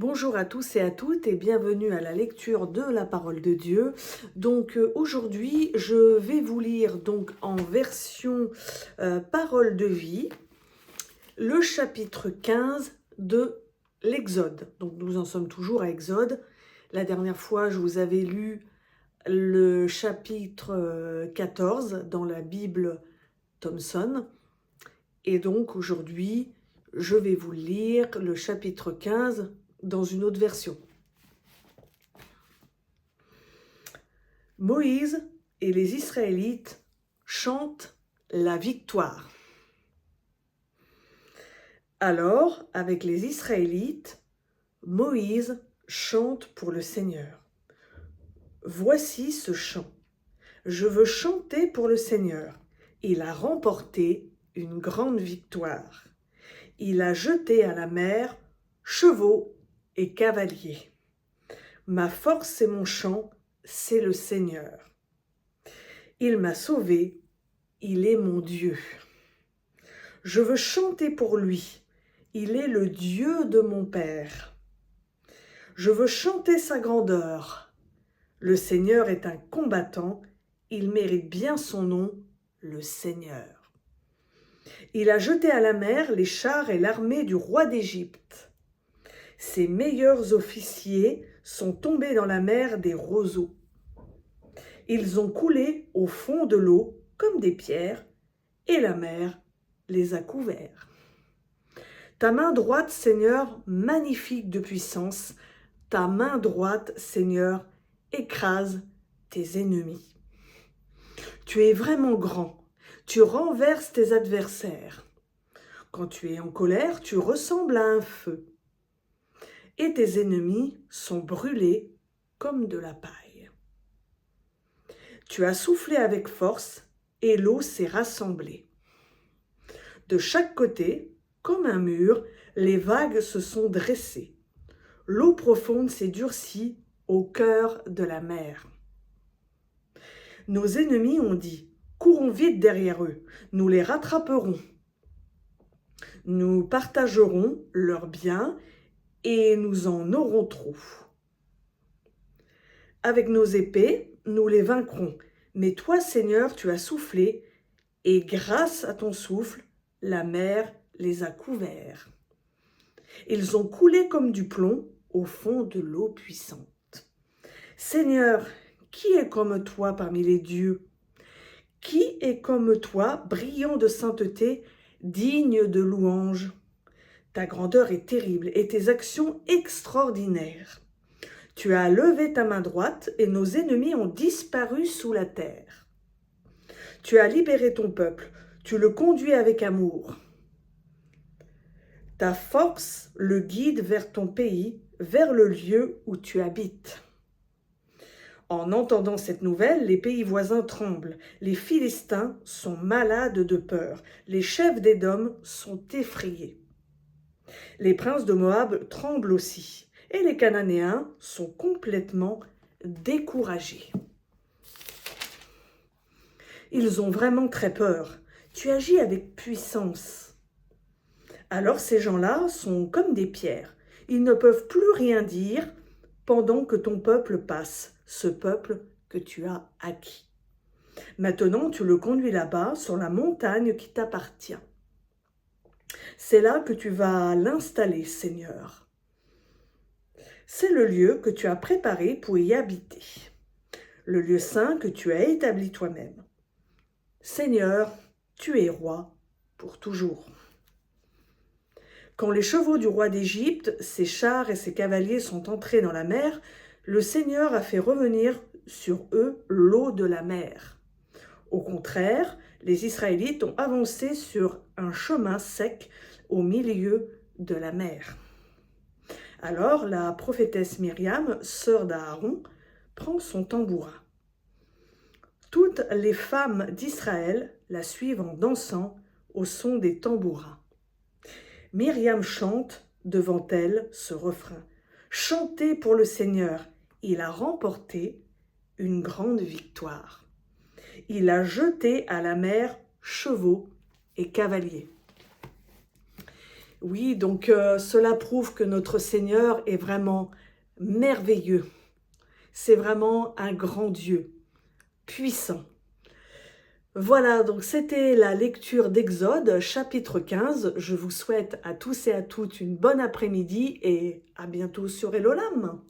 Bonjour à tous et à toutes et bienvenue à la lecture de la parole de Dieu. Aujourd'hui, je vais vous lire en version parole de vie le chapitre 15 de l'Exode. Donc nous en sommes toujours à Exode. La dernière fois, je vous avais lu le chapitre 14 dans la Bible Thomson. Et donc aujourd'hui, je vais vous lire le chapitre 15 dans une autre version. Moïse et les Israélites chantent la victoire. Alors, avec les Israélites, Moïse chante pour le Seigneur. Voici ce chant. Je veux chanter pour le Seigneur. Il a remporté une grande victoire. Il a jeté à la mer chevaux et cavaliers. Ma force et mon chant, c'est le Seigneur. Il m'a sauvé, il est mon Dieu. Je veux chanter pour lui, il est le Dieu de mon Père. Je veux chanter sa grandeur. Le Seigneur est un combattant, il mérite bien son nom, le Seigneur. Il a jeté à la mer les chars et l'armée du roi d'Égypte. Ses meilleurs officiers sont tombés dans la mer des roseaux. Ils ont coulé au fond de l'eau comme des pierres, et la mer les a couverts. Ta main droite, Seigneur, magnifique de puissance, ta main droite, Seigneur, écrase tes ennemis. Tu es vraiment grand, tu renverses tes adversaires. Quand tu es en colère, tu ressembles à un feu, et tes ennemis sont brûlés comme de la paille. Tu as soufflé avec force, et l'eau s'est rassemblée. De chaque côté, comme un mur, les vagues se sont dressées. L'eau profonde s'est durcie au cœur de la mer. Nos ennemis ont dit, courons vite derrière eux, nous les rattraperons. Nous partagerons leurs biens et nous en aurons trop. Avec nos épées, nous les vaincrons. Mais toi, Seigneur, tu as soufflé, et grâce à ton souffle, la mer les a couverts. Ils ont coulé comme du plomb au fond de l'eau puissante. Seigneur, qui est comme toi parmi les dieux? Qui est comme toi, brillant de sainteté, digne de louange? Ta grandeur est terrible et tes actions extraordinaires. Tu as levé ta main droite et nos ennemis ont disparu sous la terre. Tu as libéré ton peuple, tu le conduis avec amour. Ta force le guide vers ton pays, vers le lieu où tu habites. En entendant cette nouvelle, les pays voisins tremblent. Les Philistins sont malades de peur. Les chefs d'Édom sont effrayés. Les princes de Moab tremblent aussi. Et les Cananéens sont complètement découragés. Ils ont vraiment très peur. Tu agis avec puissance. Alors ces gens-là sont comme des pierres. Ils ne peuvent plus rien dire pendant que ton peuple passe, ce peuple que tu as acquis. Maintenant, tu le conduis là-bas, sur la montagne qui t'appartient. C'est là que tu vas l'installer, Seigneur. C'est le lieu que tu as préparé pour y habiter, le lieu saint que tu as établi toi-même. Seigneur, tu es roi pour toujours. Quand les chevaux du roi d'Égypte, ses chars et ses cavaliers sont entrés dans la mer, le Seigneur a fait revenir sur eux l'eau de la mer. Au contraire, les Israélites ont avancé sur un chemin sec au milieu de la mer. Alors la prophétesse Myriam, sœur d'Aaron, prend son tambourin. Toutes les femmes d'Israël la suivent en dansant au son des tambourins. Myriam chante devant elle ce refrain. Chantez pour le Seigneur, il a remporté une grande victoire. Il a jeté à la mer chevaux et cavaliers. Oui, donc cela prouve que notre Seigneur est vraiment merveilleux. C'est vraiment un grand Dieu, puissant. Voilà, donc c'était la lecture d'Exode, chapitre 15. Je vous souhaite à tous et à toutes une bonne après-midi et à bientôt sur Elolam.